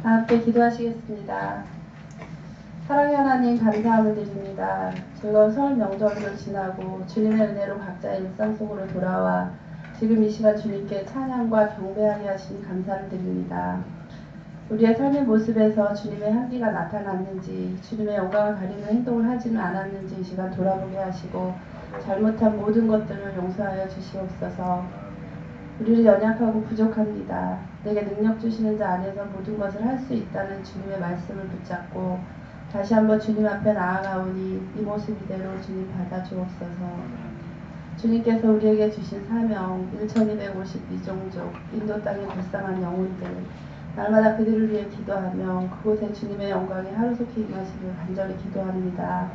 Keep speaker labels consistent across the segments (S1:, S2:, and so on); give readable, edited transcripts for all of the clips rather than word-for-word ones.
S1: 다 함께 기도하시겠습니다. 사랑의 하나님, 감사함을 드립니다. 즐거운 설 명절을 지나고 주님의 은혜로 각자의 일상 속으로 돌아와 지금 이 시간 주님께 찬양과 경배하게 하신 감사를 드립니다. 우리의 삶의 모습에서 주님의 향기가 나타났는지, 주님의 영광을 가리는 행동을 하지는 않았는지 이 시간 돌아보게 하시고 잘못한 모든 것들을 용서하여 주시옵소서. 우리를 연약하고 부족합니다. 내게 능력 주시는 자 안에서 모든 것을 할 수 있다는 주님의 말씀을 붙잡고 다시 한번 주님 앞에 나아가오니 이 모습 이대로 주님 받아주옵소서. 주님께서 우리에게 주신 사명 1252종족 인도 땅의 불쌍한 영혼들, 날마다 그들을 위해 기도하며 그곳에 주님의 영광이 하루속히 임하시길 간절히 기도합니다.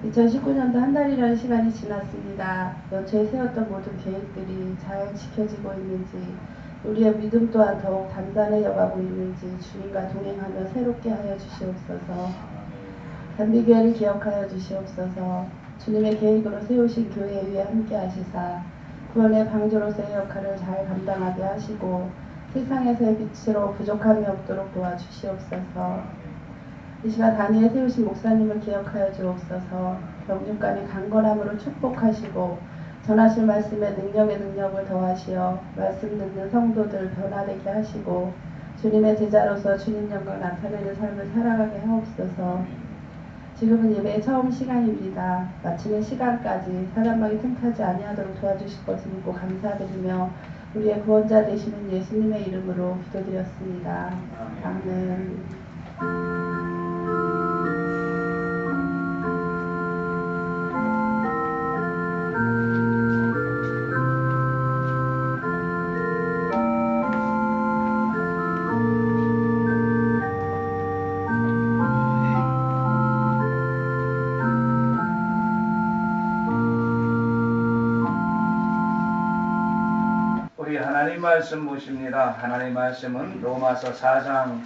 S1: 2019년도 한 달이라는 시간이 지났습니다. 연초에 세웠던 모든 계획들이 잘 지켜지고 있는지, 우리의 믿음 또한 더욱 단단해져가고 있는지 주님과 동행하며 새롭게 하여 주시옵소서. 단비교회를 기억하여 주시옵소서. 주님의 계획으로 세우신 교회 위에 함께 하시사 구원의 방주로서의 역할을 잘 감당하게 하시고 세상에서의 빛으로 부족함이 없도록 도와주시옵소서. 이 시간 단위에 세우신 목사님을 기억하여 주옵소서. 영육간의 강건함으로 축복하시고 전하실 말씀의 능력을 더하시어 말씀 듣는 성도들 변화되게 하시고 주님의 제자로서 주님 영광 나타내는 삶을 살아가게 하옵소서. 지금은 예배의 처음 시간입니다. 마치는 시간까지 사람마귀 틈타지 아니하도록 도와주실 것을 믿고 감사드리며 우리의 구원자 되시는 예수님의 이름으로 기도드렸습니다. 아멘.
S2: 우리 하나님 말씀 보십니다. 하나님 말씀은 로마서 4장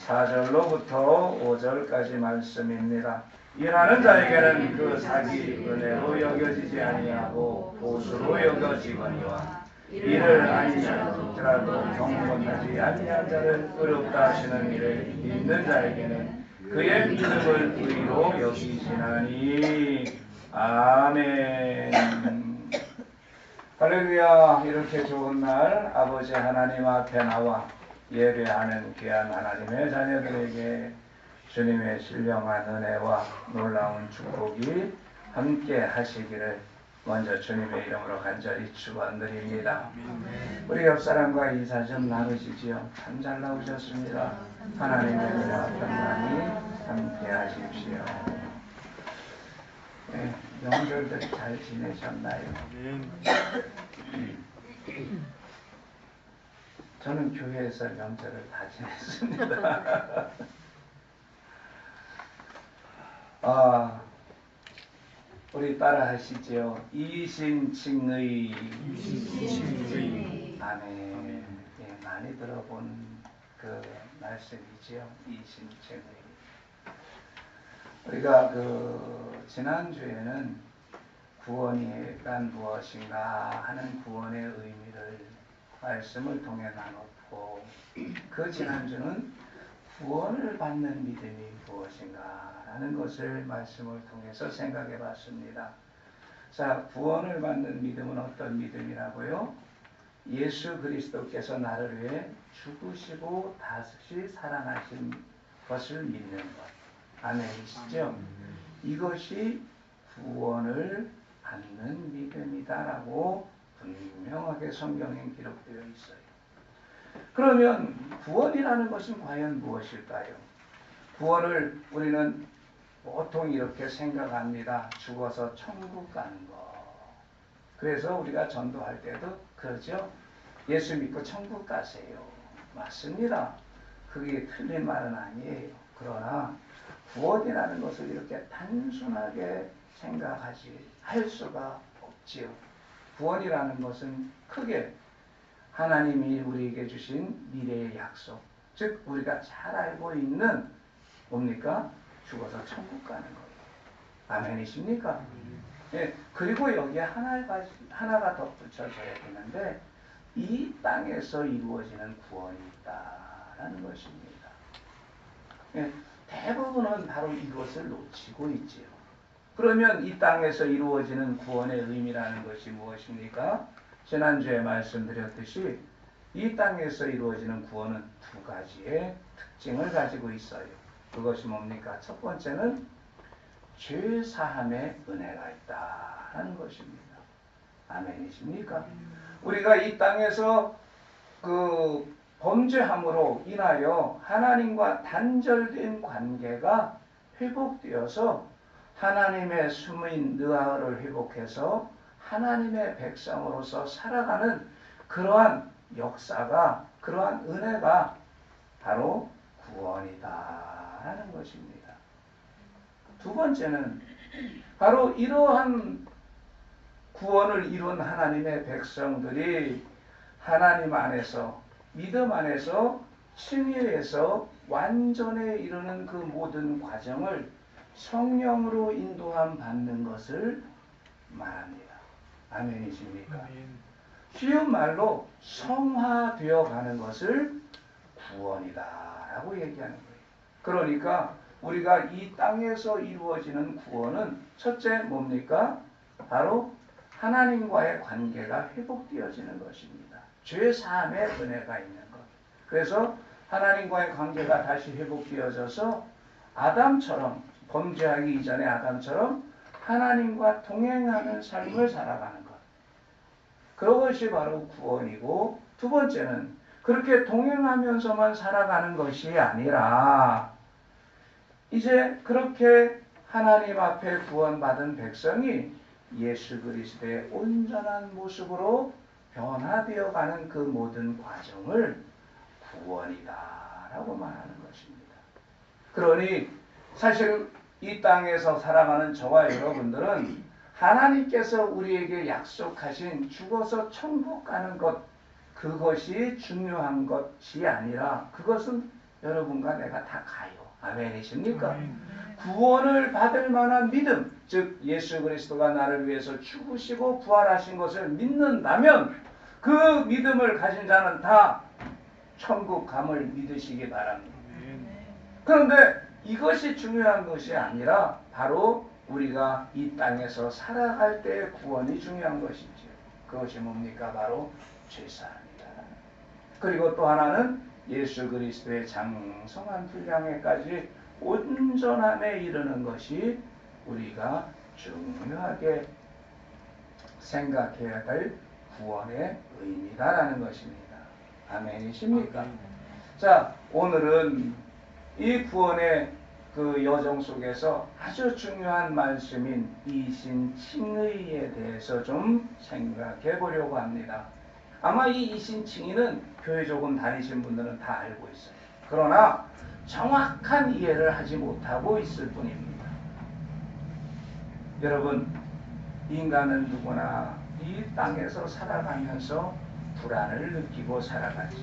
S2: 4절로부터 5절까지 말씀입니다. 일하는 자에게는 그 삭이 은혜로 여겨지지 아니하고 보수로 여겨지거니와 이를 아니하더라도 경건하지 아니한 자를 의롭다 하시는 이를 믿는 자에게는 그의 믿음을 의로 여기시나니. 아멘. 할렐루야. 이렇게 좋은 날 아버지 하나님 앞에 나와 예배하는 귀한 하나님의 자녀들에게 주님의 신령한 은혜와 놀라운 축복이 함께 하시기를 먼저 주님의 이름으로 간절히 축원드립니다. 우리 옆사람과 인사 좀 나누시지요. 참 잘 나오셨습니다. 하나님의 은혜와 평강이 함께 하십시오. 네, 명절들 잘 지내셨나요? 저는 교회에서 명절을 다 지냈습니다. 우리 따라 하시죠. 이신칭의. 아멘. 예, 많이 들어본 그 말씀이지요. 이신칭의. 우리가 지난주에는 구원이란 무엇인가 하는 구원의 의미를 말씀을 통해 나눴고, 그 지난주는 구원을 받는 믿음이 무엇인가 라는 것을 말씀을 통해서 생각해 봤습니다. 자, 구원을 받는 믿음은 어떤 믿음이라고요? 예수 그리스도께서 나를 위해 죽으시고 다시 살아나신 것을 믿는 것. 아멘이시죠? 이것이 구원을 받는 믿음이다라고 분명하게 성경에 기록되어 있어요. 그러면 구원이라는 것은 과연 무엇일까요? 구원을 우리는 보통 이렇게 생각합니다. 죽어서 천국 가는 거. 그래서 우리가 전도할 때도 그러죠. 예수 믿고 천국 가세요. 맞습니다. 그게 틀린 말은 아니에요. 그러나 구원이라는 것을 이렇게 단순하게 할 수가 없지요. 구원이라는 것은 크게 하나님이 우리에게 주신 미래의 약속, 즉 우리가 잘 알고 있는 뭡니까? 죽어서 천국 가는 거예요. 아멘이십니까? 예, 그리고 여기에 하나가 덧붙여져야 되는데 이 땅에서 이루어지는 구원이 있다 하는 것입니다. 예, 대부분은 바로 이것을 놓치고 있지요. 그러면 이 땅에서 이루어지는 구원의 의미라는 것이 무엇입니까? 지난주에 말씀드렸듯이 이 땅에서 이루어지는 구원은 두 가지의 특징을 가지고 있어요. 그것이 뭡니까? 첫 번째는 죄 사함의 은혜가 있다는 것입니다. 아멘이십니까? 우리가 이 땅에서 그 범죄함으로 인하여 하나님과 단절된 관계가 회복되어서 하나님의 숨은 느하를 회복해서 하나님의 백성으로서 살아가는 그러한 역사가, 그러한 은혜가 바로 구원이다라는 것입니다. 두 번째는 바로 이러한 구원을 이룬 하나님의 백성들이 하나님 안에서, 믿음 안에서 칭의에서 완전에 이르는 그 모든 과정을 성령으로 인도함 받는 것을 말합니다. 아멘이십니까? 쉬운 말로 성화되어 가는 것을 구원이다라고 얘기하는 거예요. 그러니까 우리가 이 땅에서 이루어지는 구원은 첫째 뭡니까? 바로 하나님과의 관계가 회복되어지는 것입니다. 죄 사함의 은혜가 있는 것. 그래서 하나님과의 관계가 다시 회복되어져서 아담처럼, 범죄하기 이전의 아담처럼 하나님과 동행하는 삶을 살아가는 것. 그것이 바로 구원이고, 두 번째는 그렇게 동행하면서만 살아가는 것이 아니라 이제 그렇게 하나님 앞에 구원받은 백성이 예수 그리스도의 온전한 모습으로 변화되어 가는 그 모든 과정을 구원이다라고 말하는 것입니다. 그러니 사실 이 땅에서 살아가는 저와 여러분들은 하나님께서 우리에게 약속하신 죽어서 천국 가는 것, 그것이 중요한 것이 아니라 그것은 여러분과 내가 다 가요. 아멘이십니까? 구원을 받을 만한 믿음, 즉 예수 그리스도가 나를 위해서 죽으시고 부활하신 것을 믿는다면 그 믿음을 가진 자는 다 천국 감을 믿으시기 바랍니다. 그런데 이것이 중요한 것이 아니라 바로 우리가 이 땅에서 살아갈 때의 구원이 중요한 것이죠. 그것이 뭡니까? 바로 죄사함이다. 그리고 또 하나는 예수 그리스도의 장성한 분량에까지 온전함에 이르는 것이 우리가 중요하게 생각해야 될 구원의 의미다라는 것입니다. 아멘이십니까? 자, 오늘은 이 구원의 그 여정 속에서 아주 중요한 말씀인 이신칭의에 대해서 좀 생각해 보려고 합니다. 아마 이 이신칭의는 교회 조금 다니신 분들은 다 알고 있어요. 그러나 정확한 이해를 하지 못하고 있을 뿐입니다. 여러분, 인간은 누구나 이 땅에서 살아가면서 불안을 느끼고 살아가죠.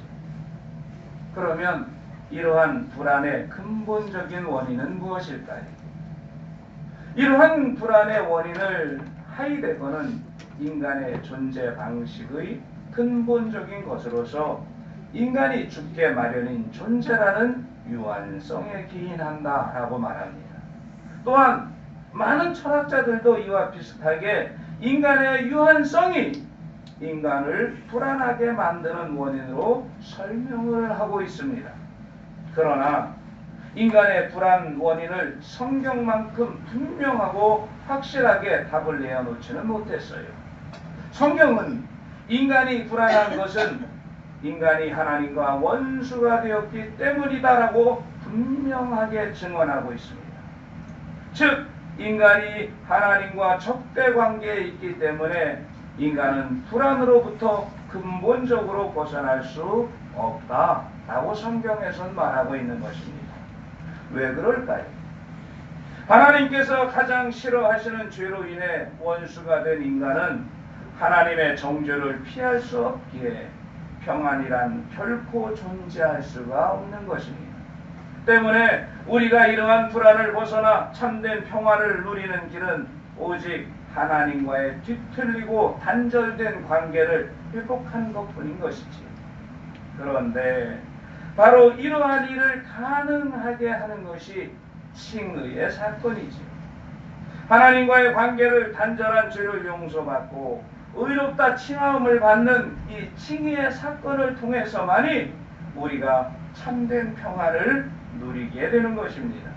S2: 그러면 이러한 불안의 근본적인 원인은 무엇일까요? 이러한 불안의 원인을 하이데거는 인간의 존재 방식의 근본적인 것으로서 인간이 죽게 마련인 존재라는 유한성에 기인한다라고 말합니다. 또한 많은 철학자들도 이와 비슷하게 인간의 유한성이 인간을 불안하게 만드는 원인으로 설명을 하고 있습니다. 그러나 인간의 불안 원인을 성경만큼 분명하고 확실하게 답을 내어놓지는 못했어요. 성경은 인간이 불안한 것은 인간이 하나님과 원수가 되었기 때문이다라고 분명하게 증언하고 있습니다. 즉 인간이 하나님과 적대 관계에 있기 때문에 인간은 불안으로부터 근본적으로 벗어날 수 없다라고 성경에서는 말하고 있는 것입니다. 왜 그럴까요? 하나님께서 가장 싫어하시는 죄로 인해 원수가 된 인간은 하나님의 정죄를 피할 수 없기에 평안이란 결코 존재할 수가 없는 것입니다. 때문에 우리가 이러한 불안을 벗어나 참된 평화를 누리는 길은 오직 하나님과의 뒤틀리고 단절된 관계를 회복한 것뿐인 것이지. 그런데 바로 이러한 일을 가능하게 하는 것이 칭의의 사건이지요. 하나님과의 관계를 단절한 죄를 용서받고 의롭다 칭함을 받는 이 칭의의 사건을 통해서만이 우리가 참된 평화를 누리게 되는 것입니다.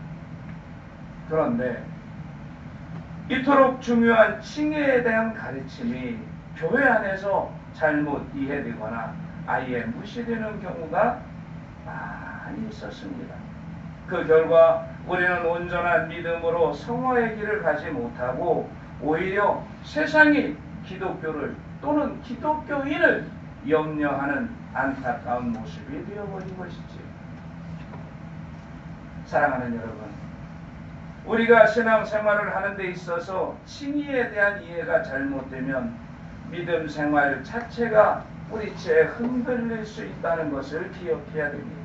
S2: 그런데 이토록 중요한 칭의에 대한 가르침이 교회 안에서 잘못 이해되거나 아예 무시되는 경우가 많이 있었습니다. 그 결과 우리는 온전한 믿음으로 성화의 길을 가지 못하고 오히려 세상이 기독교를 또는 기독교인을 염려하는 안타까운 모습이 되어버린 것이지요. 사랑하는 여러분, 우리가 신앙생활을 하는 데 있어서 칭의에 대한 이해가 잘못되면 믿음 생활 자체가 뿌리째 흔들릴 수 있다는 것을 기억해야 됩니다.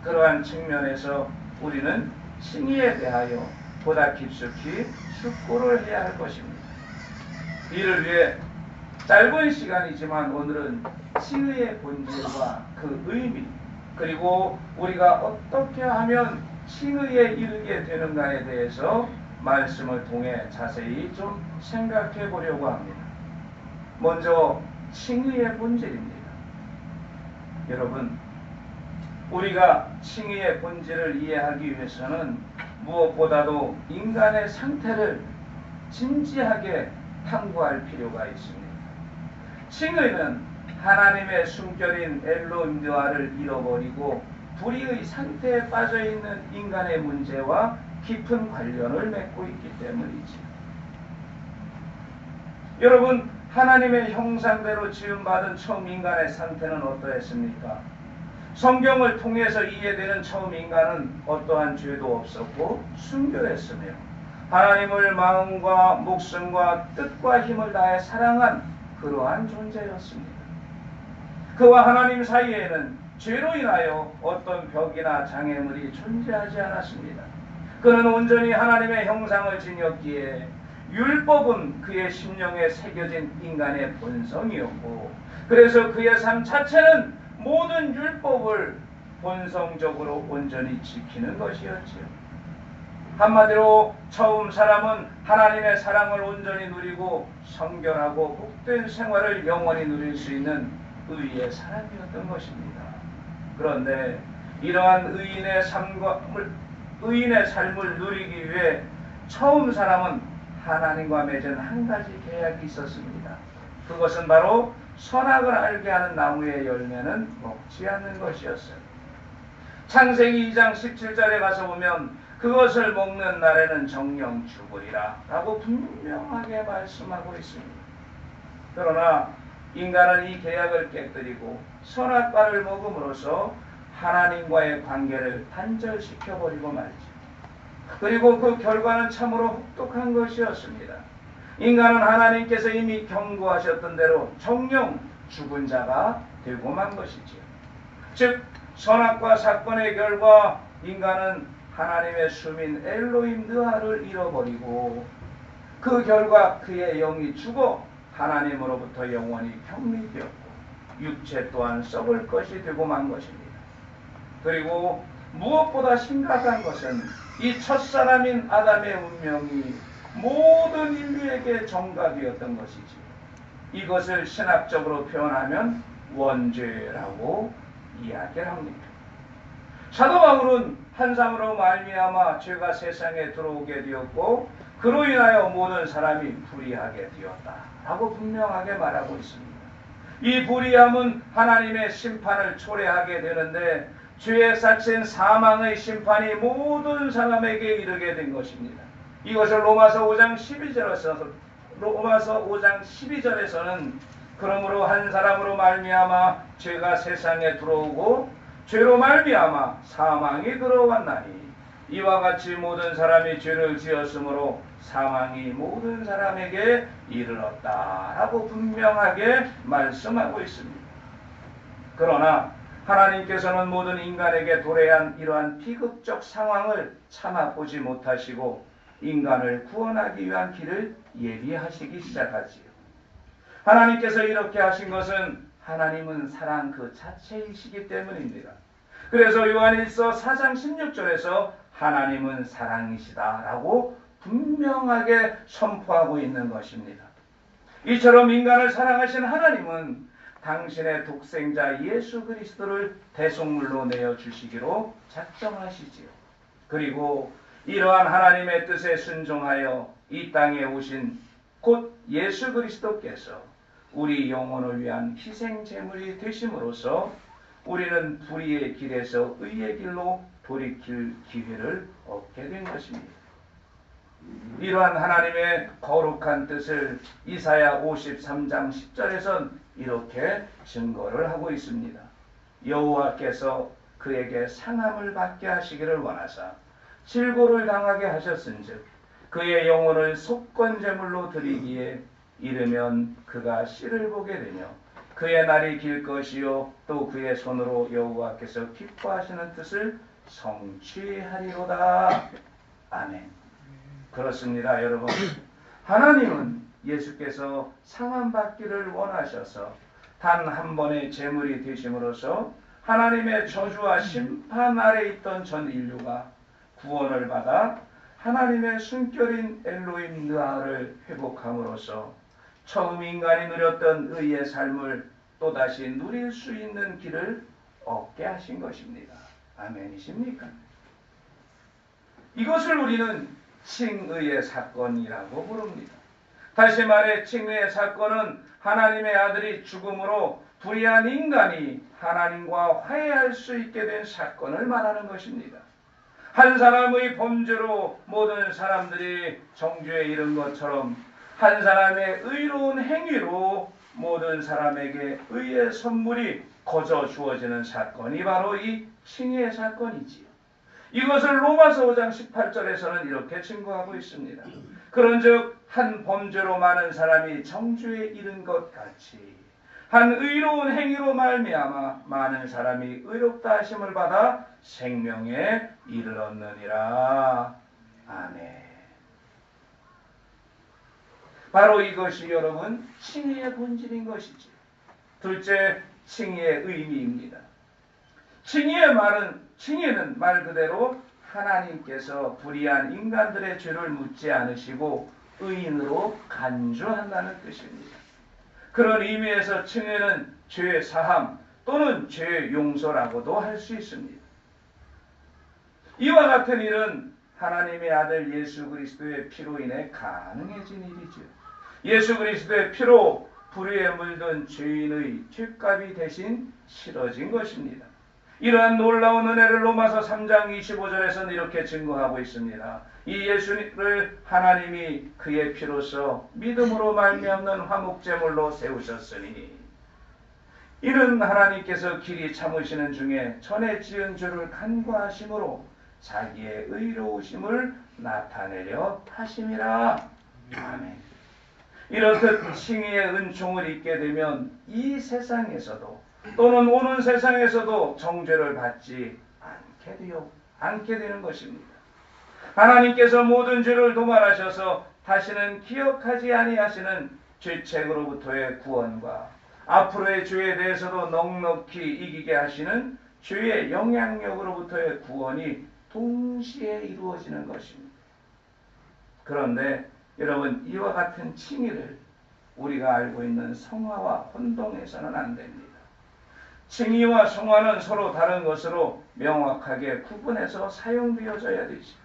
S2: 그러한 측면에서 우리는 칭의에 대하여 보다 깊숙이 숙고를 해야 할 것입니다. 이를 위해 짧은 시간이지만 오늘은 칭의의 본질과 그 의미, 그리고 우리가 어떻게 하면 칭의에 이르게 되는가에 대해서 말씀을 통해 자세히 좀 생각해 보려고 합니다. 먼저 칭의의 본질입니다. 여러분, 우리가 칭의의 본질을 이해하기 위해서는 무엇보다도 인간의 상태를 진지하게 탐구할 필요가 있습니다. 칭의는 하나님의 숨결인 엘로힘드와를 잃어버리고 불의의 상태에 빠져있는 인간의 문제와 깊은 관련을 맺고 있기 때문이지요. 여러분, 하나님의 형상대로 지음받은 처음 인간의 상태는 어떠했습니까? 성경을 통해서 이해되는 처음 인간은 어떠한 죄도 없었고 순결했으며 하나님을 마음과 목숨과 뜻과 힘을 다해 사랑한 그러한 존재였습니다. 그와 하나님 사이에는 죄로 인하여 어떤 벽이나 장애물이 존재하지 않았습니다. 그는 온전히 하나님의 형상을 지녔기에 율법은 그의 심령에 새겨진 인간의 본성이었고, 그래서 그의 삶 자체는 모든 율법을 본성적으로 온전히 지키는 것이었지요. 한마디로 처음 사람은 하나님의 사랑을 온전히 누리고 성결하고 복된 생활을 영원히 누릴 수 있는 의의 사람이었던 것입니다. 그런데 이러한 의인의 삶을 누리기 위해 처음 사람은 하나님과 맺은 한 가지 계약이 있었습니다. 그것은 바로 선악을 알게 하는 나무의 열매는 먹지 않는 것이었어요. 창세기 2장 17절에 가서 보면 그것을 먹는 날에는 정령 죽으리라 라고 분명하게 말씀하고 있습니다. 그러나 인간은 이 계약을 깨뜨리고 선악과를 먹음으로써 하나님과의 관계를 단절시켜버리고 말이죠. 그리고 그 결과는 참으로 혹독한 것이었습니다. 인간은 하나님께서 이미 경고하셨던 대로 정령 죽은 자가 되고 만 것이지요. 즉 선악과 사건의 결과 인간은 하나님의 숨인 엘로힘 느하를 잃어버리고 그 결과 그의 영이 죽어 하나님으로부터 영원히 격리되었고 육체 또한 썩을 것이 되고 만 것입니다. 그리고 무엇보다 심각한 것은 이 첫사람인 아담의 운명이 모든 인류에게 정갑이었던 것이지. 이것을 신학적으로 표현하면 원죄라고 이야기를 합니다. 사도 바울은 한 사람으로 말미암아 죄가 세상에 들어오게 되었고 그로 인하여 모든 사람이 불의하게 되었다라고 분명하게 말하고 있습니다. 이 불의함은 하나님의 심판을 초래하게 되는데 죄에 싹친 사망의 심판이 모든 사람에게 이르게 된 것입니다. 이것을 로마서 5장 12절에서는 그러므로 한 사람으로 말미암아 죄가 세상에 들어오고 죄로 말미암아 사망이 들어왔나니 이와 같이 모든 사람이 죄를 지었으므로 사망이 모든 사람에게 이르렀다라고 분명하게 말씀하고 있습니다. 그러나 하나님께서는 모든 인간에게 도래한 이러한 비극적 상황을 참아보지 못하시고 인간을 구원하기 위한 길을 예비하시기 시작하지요. 하나님께서 이렇게 하신 것은 하나님은 사랑 그 자체이시기 때문입니다. 그래서 요한일서 4장 16절에서 하나님은 사랑이시다라고 분명하게 선포하고 있는 것입니다. 이처럼 인간을 사랑하신 하나님은 당신의 독생자 예수 그리스도를 대속물로 내어주시기로 작정하시지요. 그리고 이러한 하나님의 뜻에 순종하여 이 땅에 오신 곧 예수 그리스도께서 우리 영혼을 위한 희생 제물이 되심으로써 우리는 불의의 길에서 의의 길로 돌이킬 기회를 얻게 된 것입니다. 이러한 하나님의 거룩한 뜻을 이사야 53장 10절에선 이렇게 증거를 하고 있습니다. 여호와께서 그에게 상함을 받게 하시기를 원하사 질고를 당하게 하셨은즉 그의 영혼을 속건제물로 드리기에 이르면 그가 씨를 보게 되며 그의 날이 길 것이요 또 그의 손으로 여호와께서 기뻐하시는 뜻을 성취하리로다. 아멘. 그렇습니다, 여러분. 하나님은 예수께서 상함받기를 원하셔서 단 한 번의 제물이 되심으로써 하나님의 저주와 심판 아래 있던 전 인류가 구원을 받아 하나님의 순결인 엘로힘 느아를 회복함으로써 처음 인간이 누렸던 의의 삶을 또다시 누릴 수 있는 길을 얻게 하신 것입니다. 아멘이십니까? 이것을 우리는 칭의의 사건이라고 부릅니다. 다시 말해 칭의의 사건은 하나님의 아들이 죽음으로 불의한 인간이 하나님과 화해할 수 있게 된 사건을 말하는 것입니다. 한 사람의 범죄로 모든 사람들이 정죄에 이른 것처럼 한 사람의 의로운 행위로 모든 사람에게 의의 선물이 거저 주어지는 사건이 바로 이 칭의의 사건이지요. 이것을 로마서 5장 18절에서는 이렇게 증거하고 있습니다. 그런즉 한 범죄로 많은 사람이 정죄에 이른 것 같이 한 의로운 행위로 말미암아 많은 사람이 의롭다 하심을 받아 생명에 이르렀느니라. 아멘. 바로 이것이 여러분 칭의의 본질인 것이지. 둘째, 칭의의 의미입니다. 칭의는 말 그대로 하나님께서 불의한 인간들의 죄를 묻지 않으시고 의인으로 간주한다는 뜻입니다. 그런 의미에서 칭의는 죄 사함 또는 죄 용서라고도 할 수 있습니다. 이와 같은 일은 하나님의 아들 예수 그리스도의 피로 인해 가능해진 일이죠. 예수 그리스도의 피로 불의에 물든 죄인의 죄값이 대신 치러진 것입니다. 이러한 놀라운 은혜를 로마서 3장 25절에서는 이렇게 증거하고 있습니다. 이 예수를 하나님이 그의 피로써 믿음으로 말미암는 화목제물로 세우셨으니 이는 하나님께서 길이 참으시는 중에 전에 지은 죄를 간과하심으로 자기의 의로우심을 나타내려 하심이라. 아멘. 이렇듯 칭의의 은총을 입게 되면 이 세상에서도 또는 오는 세상에서도 정죄를 받지 않게 되는 것입니다. 하나님께서 모든 죄를 도말하셔서 다시는 기억하지 아니하시는 죄책으로부터의 구원과 앞으로의 죄에 대해서도 넉넉히 이기게 하시는 죄의 영향력으로부터의 구원이 동시에 이루어지는 것입니다. 그런데 여러분, 이와 같은 칭의를 우리가 알고 있는 성화와 혼동해서는 안 됩니다. 칭의와 성화는 서로 다른 것으로 명확하게 구분해서 사용되어져야 되죠.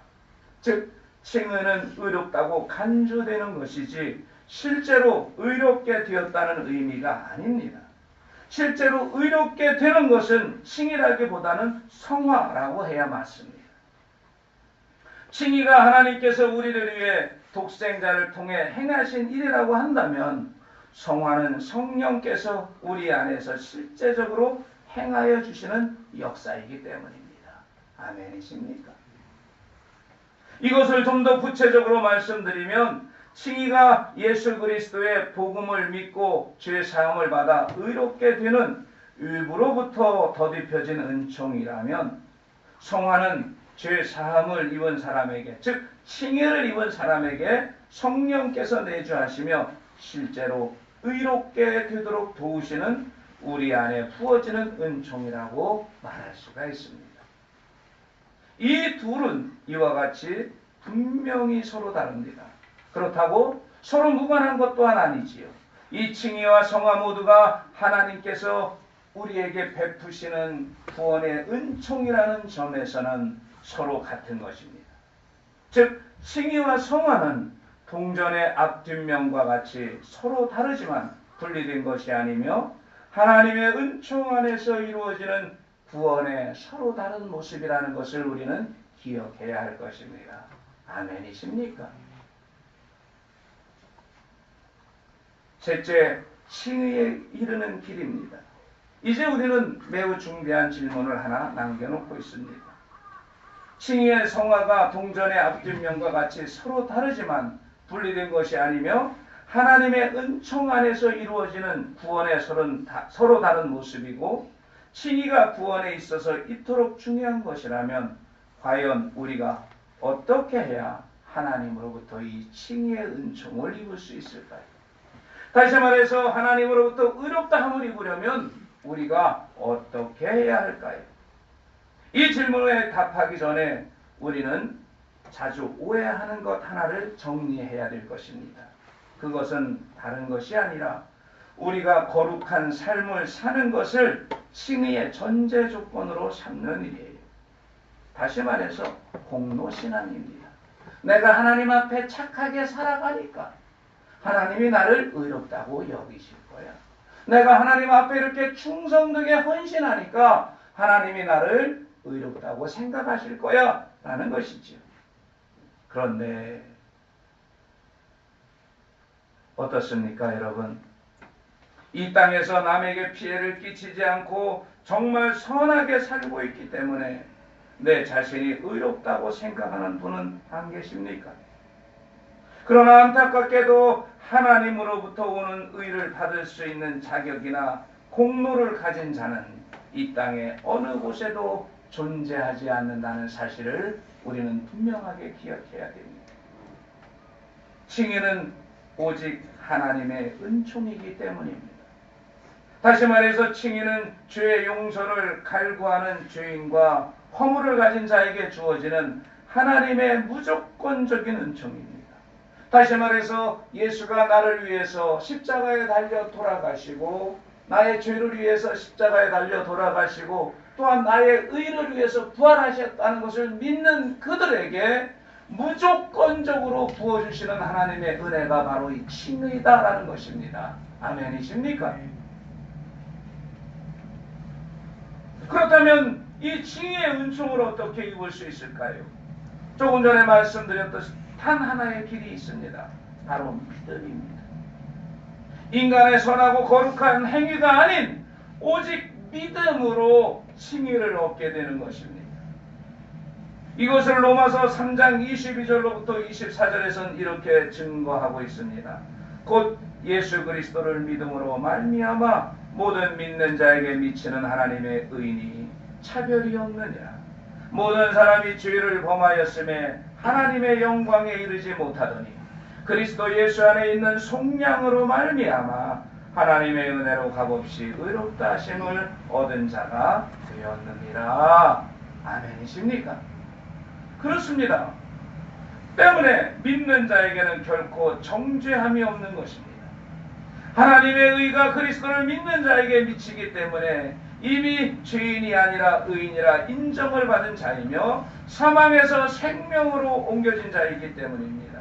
S2: 즉, 칭의는 의롭다고 간주되는 것이지 실제로 의롭게 되었다는 의미가 아닙니다. 실제로 의롭게 되는 것은 칭의라기보다는 성화라고 해야 맞습니다. 칭의가 하나님께서 우리를 위해 독생자를 통해 행하신 일이라고 한다면 성화는 성령께서 우리 안에서 실제적으로 행하여 주시는 역사이기 때문입니다. 아멘이십니까? 이것을 좀 더 구체적으로 말씀드리면 칭의가 예수 그리스도의 복음을 믿고 죄 사함을 받아 의롭게 되는 일부로부터 더딥혀진 은총이라면 성화는 죄 사함을 입은 사람에게, 즉 칭의를 입은 사람에게 성령께서 내주하시며 실제로 의롭게 되도록 도우시는 우리 안에 부어지는 은총이라고 말할 수가 있습니다. 이 둘은 이와 같이 분명히 서로 다릅니다. 그렇다고 서로 무관한 것 또한 아니지요. 이 칭의와 성화 모두가 하나님께서 우리에게 베푸시는 구원의 은총이라는 점에서는 서로 같은 것입니다. 즉 칭의와 성화는 동전의 앞뒷면과 같이 서로 다르지만 분리된 것이 아니며 하나님의 은총 안에서 이루어지는 구원의 서로 다른 모습이라는 것을 우리는 기억해야 할 것입니다. 아멘이십니까? 셋째, 칭의에 이르는 길입니다. 이제 우리는 매우 중대한 질문을 하나 남겨놓고 있습니다. 칭의의 성화가 동전의 앞뒷면과 같이 서로 다르지만 분리된 것이 아니며 하나님의 은총 안에서 이루어지는 구원의 서로 다른 모습이고 칭의가 구원에 있어서 이토록 중요한 것이라면 과연 우리가 어떻게 해야 하나님으로부터 이 칭의의 은총을 입을 수 있을까요? 다시 말해서 하나님으로부터 의롭다함을 입으려면 우리가 어떻게 해야 할까요? 이 질문에 답하기 전에 우리는 자주 오해하는 것 하나를 정리해야 될 것입니다. 그것은 다른 것이 아니라 우리가 거룩한 삶을 사는 것을 칭의의 전제 조건으로 삼는 일이에요. 다시 말해서 공로신앙입니다. 내가 하나님 앞에 착하게 살아가니까 하나님이 나를 의롭다고 여기실 거야. 내가 하나님 앞에 이렇게 충성되게 헌신하니까 하나님이 나를 의롭다고 생각하실 거야 라는 것이지요. 그런데 어떻습니까 여러분? 이 땅에서 남에게 피해를 끼치지 않고 정말 선하게 살고 있기 때문에 내 자신이 의롭다고 생각하는 분은 안 계십니까? 그러나 안타깝게도 하나님으로부터 오는 의를 받을 수 있는 자격이나 공로를 가진 자는 이 땅의 어느 곳에도 존재하지 않는다는 사실을 우리는 분명하게 기억해야 됩니다. 칭의는 오직 하나님의 은총이기 때문입니다. 다시 말해서 칭의는 죄의 용서를 갈구하는 죄인과 허물을 가진 자에게 주어지는 하나님의 무조건적인 은총입니다. 다시 말해서 예수가 나를 위해서 십자가에 달려 돌아가시고 나의 죄를 위해서 십자가에 달려 돌아가시고 또한 나의 의를 위해서 부활하셨다는 것을 믿는 그들에게 무조건적으로 부어주시는 하나님의 은혜가 바로 이 칭의다라는 것입니다. 아멘이십니까? 그렇다면 이 칭의의 은총을 어떻게 입을 수 있을까요? 조금 전에 말씀드렸듯이 단 하나의 길이 있습니다. 바로 믿음입니다. 인간의 선하고 거룩한 행위가 아닌 오직 믿음으로 칭의를 얻게 되는 것입니다. 이것을 로마서 3장 22절로부터 24절에서는 이렇게 증거하고 있습니다. 곧 예수 그리스도를 믿음으로 말미암아 모든 믿는 자에게 미치는 하나님의 의인이 차별이 없느니라. 모든 사람이 죄를 범하였음에 하나님의 영광에 이르지 못하더니 그리스도 예수 안에 있는 속량으로 말미암아 하나님의 은혜로 값없이 의롭다 하심을 얻은 자가 되었느니라. 아멘이십니까? 그렇습니다. 때문에 믿는 자에게는 결코 정죄함이 없는 것입니다. 하나님의 의가 그리스도를 믿는 자에게 미치기 때문에 이미 죄인이 아니라 의인이라 인정을 받은 자이며 사망에서 생명으로 옮겨진 자이기 때문입니다.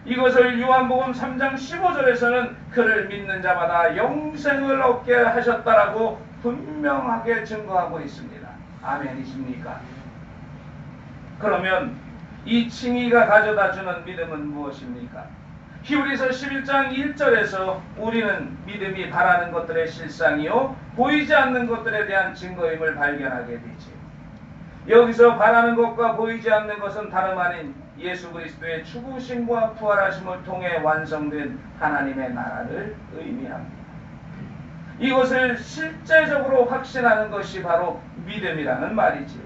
S2: 이것을 요한복음 3장 15절에서는 그를 믿는 자마다 영생을 얻게 하셨다라고 분명하게 증거하고 있습니다. 아멘이십니까? 그러면 이 칭의가 가져다주는 믿음은 무엇입니까? 히브리서 11장 1절에서 우리는 믿음이 바라는 것들의 실상이요 보이지 않는 것들에 대한 증거임을 발견하게 되지. 여기서 바라는 것과 보이지 않는 것은 다름 아닌 예수 그리스도의 죽으심과 부활하심을 통해 완성된 하나님의 나라를 의미합니다. 이것을 실제적으로 확신하는 것이 바로 믿음이라는 말이지요.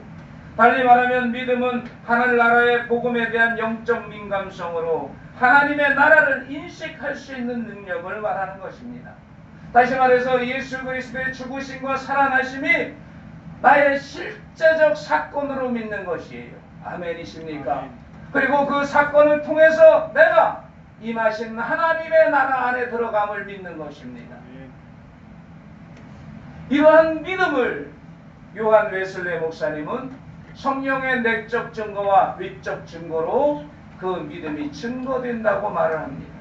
S2: 달리 말하면 믿음은 하늘나라의 복음에 대한 영적 민감성으로 하나님의 나라를 인식할 수 있는 능력을 말하는 것입니다. 다시 말해서 예수 그리스도의 죽으심과 살아나심이 나의 실제적 사건으로 믿는 것이에요. 아멘이십니까? 그리고 그 사건을 통해서 내가 임하신 하나님의 나라 안에 들어감을 믿는 것입니다. 이러한 믿음을 요한 웨슬레 목사님은 성령의 내적 증거와 위적 증거로 그 믿음이 증거된다고 말을 합니다.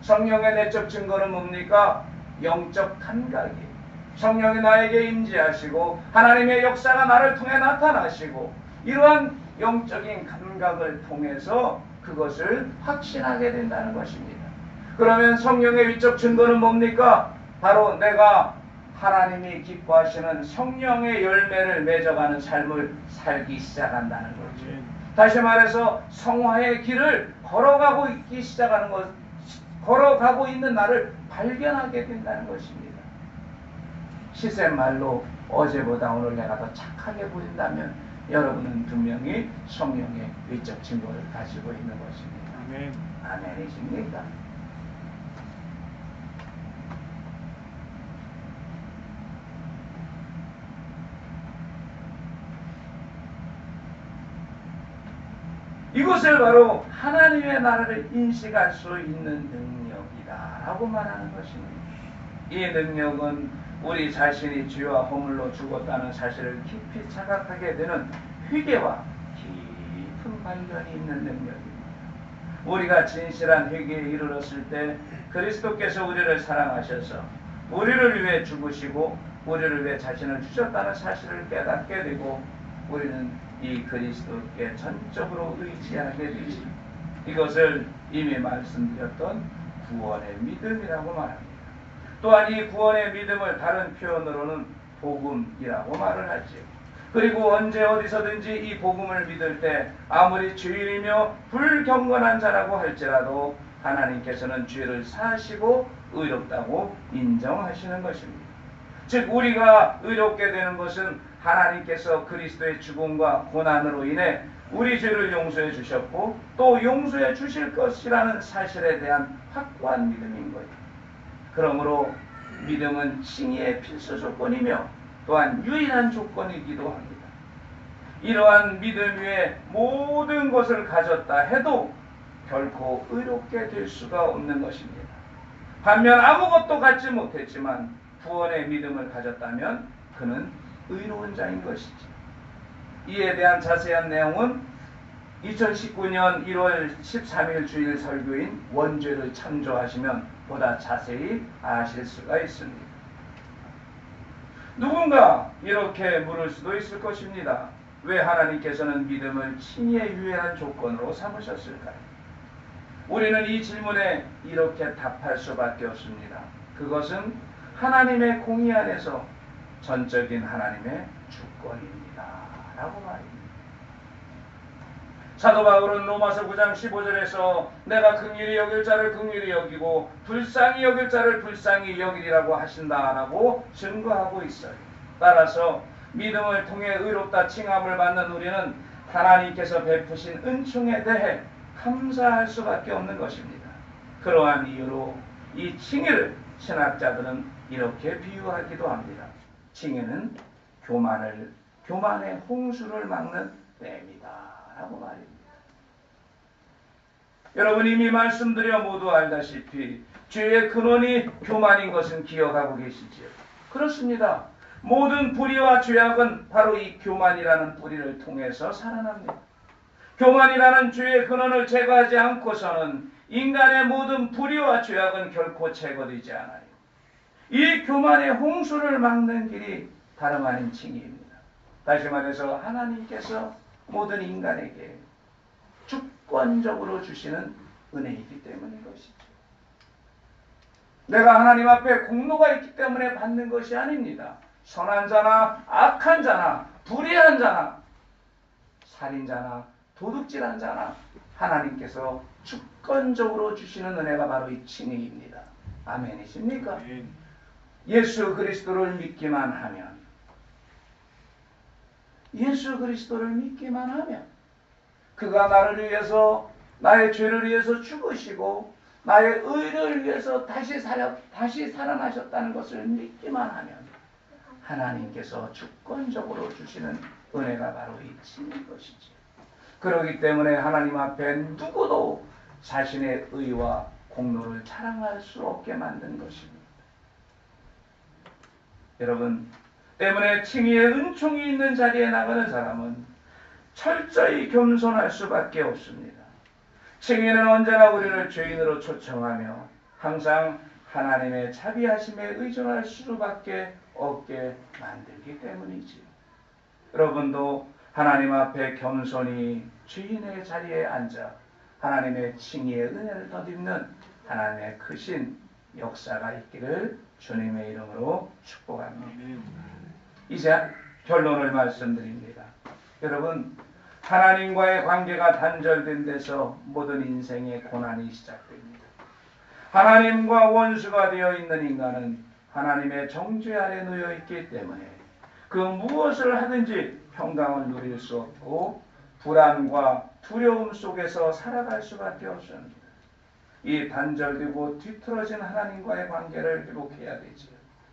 S2: 성령의 내적 증거는 뭡니까? 영적 감각이에요. 성령이 나에게 임재하시고 하나님의 역사가 나를 통해 나타나시고 이러한 영적인 감각을 통해서 그것을 확신하게 된다는 것입니다. 그러면 성령의 위적 증거는 뭡니까? 바로 내가 하나님이 기뻐하시는 성령의 열매를 맺어가는 삶을 살기 시작한다는 거죠. 다시 말해서 성화의 길을 걸어가고 있는 나를 발견하게 된다는 것입니다. 시샘말로 어제보다 오늘 내가 더 착하게 보인다면 여러분은 분명히 성령의 위적 증거를 가지고 있는 것입니다.
S3: 아멘.
S2: 아멘이십니까? 이것을 바로 하나님의 나라를 인식할 수 있는 능력이다라고 말하는 것입니다. 이 능력은 우리 자신이 죄와 허물로 죽었다는 사실을 깊이 자각하게 되는 회개와 깊은 발견이 있는 능력입니다. 우리가 진실한 회개에 이르렀을 때 그리스도께서 우리를 사랑하셔서 우리를 위해 죽으시고 우리를 위해 자신을 주셨다는 사실을 깨닫게 되고 우리는 이 그리스도께 전적으로 의지하게 되지. 이것을 이미 말씀드렸던 구원의 믿음이라고 말합니다. 또한 이 구원의 믿음을 다른 표현으로는 복음이라고 말을 하지요. 그리고 언제 어디서든지 이 복음을 믿을 때 아무리 죄인이며 불경건한 자라고 할지라도 하나님께서는 죄를 사하시고 의롭다고 인정하시는 것입니다. 즉 우리가 의롭게 되는 것은 하나님께서 그리스도의 죽음과 고난으로 인해 우리 죄를 용서해 주셨고 또 용서해 주실 것이라는 사실에 대한 확고한 믿음인 거예요. 그러므로 믿음은 칭의의 필수 조건이며 또한 유일한 조건이기도 합니다. 이러한 믿음 위에 모든 것을 가졌다 해도 결코 의롭게 될 수가 없는 것입니다. 반면 아무것도 갖지 못했지만 구원의 믿음을 가졌다면 그는 의로운 자인 것이지. 이에 대한 자세한 내용은 2019년 1월 13일 주일 설교인 원죄를 창조하시면 보다 자세히 아실 수가 있습니다. 누군가 이렇게 물을 수도 있을 것입니다. 왜 하나님께서는 믿음을 칭의의 유일한 조건으로 삼으셨을까요? 우리는 이 질문에 이렇게 답할 수밖에 없습니다. 그것은 하나님의 공의 안에서 전적인 하나님의 주권입니다. 라고 말입니다. 사도 바울은 로마서 9장 15절에서 내가 긍휼히 여길 자를 긍휼히 여기고 불쌍히 여길 자를 불쌍히 여기리라고 하신다라고 증거하고 있어요. 따라서 믿음을 통해 의롭다 칭함을 받는 우리는 하나님께서 베푸신 은총에 대해 감사할 수밖에 없는 것입니다. 그러한 이유로 이 칭의를 신학자들은 이렇게 비유하기도 합니다. 칭의는 교만의 홍수를 막는 댐이다 라고 말입니다. 여러분 이미 말씀드려 모두 알다시피 죄의 근원이 교만인 것은 기억하고 계시지요? 그렇습니다. 모든 불의와 죄악은 바로 이 교만이라는 뿌리를 통해서 살아납니다. 교만이라는 죄의 근원을 제거하지 않고서는 인간의 모든 불의와 죄악은 결코 제거되지 않아요. 이 교만의 홍수를 막는 길이 다름 아닌 칭의입니다. 다시 말해서 하나님께서 모든 인간에게 주권적으로 주시는 은혜이기 때문인 것이죠. 내가 하나님 앞에 공로가 있기 때문에 받는 것이 아닙니다. 선한 자나 악한 자나 불의한 자나 살인자나 도둑질한 자나 하나님께서 주권적으로 주시는 은혜가 바로 이 칭의입니다. 아멘이십니까? 예수 그리스도를 믿기만 하면 그가 나를 위해서 나의 죄를 위해서 죽으시고 나의 의를 위해서 다시 살아나셨다는 것을 믿기만 하면 하나님께서 주권적으로 주시는 은혜가 바로 이 칭인 것이지. 그렇기 때문에 하나님 앞에 누구도 자신의 의와 공로를 자랑할 수 없게 만든 것입니다. 여러분, 때문에 칭의의 은총이 있는 자리에 나가는 사람은 철저히 겸손할 수밖에 없습니다. 칭의는 언제나 우리를 죄인으로 초청하며 항상 하나님의 자비하심에 의존할 수밖에 없게 만들기 때문이지요. 여러분도 하나님 앞에 겸손히 주인의 자리에 앉아 하나님의 칭의의 은혜를 덧입는 하나님의 크신 역사가 있기를 주님의 이름으로 축복합니다. 이제 결론을 말씀드립니다. 여러분, 하나님과의 관계가 단절된 데서 모든 인생의 고난이 시작됩니다. 하나님과 원수가 되어 있는 인간은 하나님의 정죄 아래 놓여 있기 때문에 그 무엇을 하든지 평강을 누릴 수 없고 불안과 두려움 속에서 살아갈 수밖에 없습니다. 이 단절되고 뒤틀어진 하나님과의 관계를 회복해야 되지요.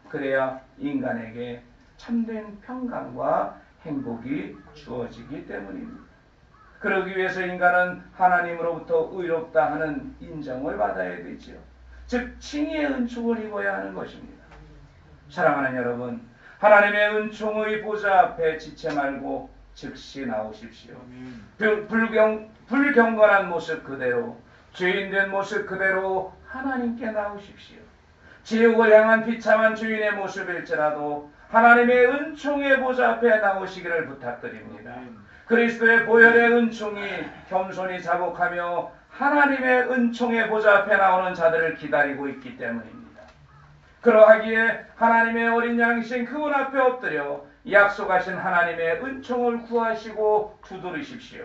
S2: 그래야 인간에게 참된 평강과 행복이 주어지기 때문입니다. 그러기 위해서 인간은 하나님으로부터 의롭다 하는 인정을 받아야 되지요. 즉 칭의의 은총을 입어야 하는 것입니다. 사랑하는 여러분, 하나님의 은총의 보좌 앞에 지체 말고 즉시 나오십시오. 불경건한 모습 그대로, 죄인된 모습 그대로 하나님께 나오십시오. 지옥을 향한 비참한 주인의 모습일지라도 하나님의 은총의 보좌 앞에 나오시기를 부탁드립니다. 그리스도의 보혈의 은총이 겸손히 자복하며 하나님의 은총의 보좌 앞에 나오는 자들을 기다리고 있기 때문입니다. 그러하기에 하나님의 어린 양이신 그분 앞에 엎드려 약속하신 하나님의 은총을 구하시고 두드리십시오.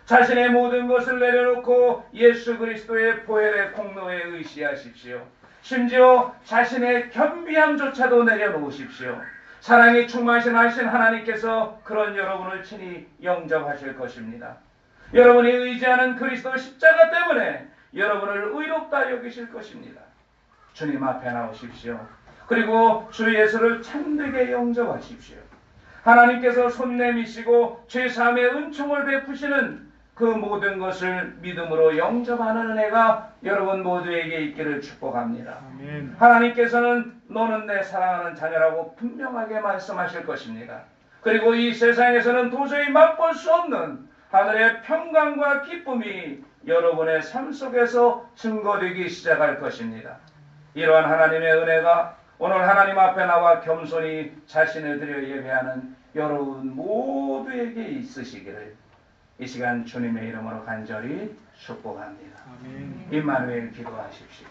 S2: 자신의 모든 것을 내려놓고 예수 그리스도의 보혈의 공로에 의지하십시오. 심지어 자신의 겸비함조차도 내려놓으십시오. 사랑이 충만하신 하나님께서 그런 여러분을 친히 영접하실 것입니다. 여러분이 의지하는 그리스도 십자가 때문에 여러분을 의롭다 여기실 것입니다. 주님 앞에 나오십시오. 그리고 주 예수를 참되게 영접하십시오. 하나님께서 손 내미시고 죄사함의 은총을 베푸시는 그 모든 것을 믿음으로 영접하는 은혜가 여러분 모두에게 있기를 축복합니다. 아멘. 하나님께서는 너는 내 사랑하는 자녀라고 분명하게 말씀하실 것입니다. 그리고 이 세상에서는 도저히 맛볼 수 없는 하늘의 평강과 기쁨이 여러분의 삶 속에서 증거되기 시작할 것입니다. 이러한 하나님의 은혜가 오늘 하나님 앞에 나와 겸손히 자신을 드려 예배하는 여러분 모두에게 있으시기를 이 시간 주님의 이름으로 간절히 축복합니다. 아멘. 임마누엘 기도하십시오.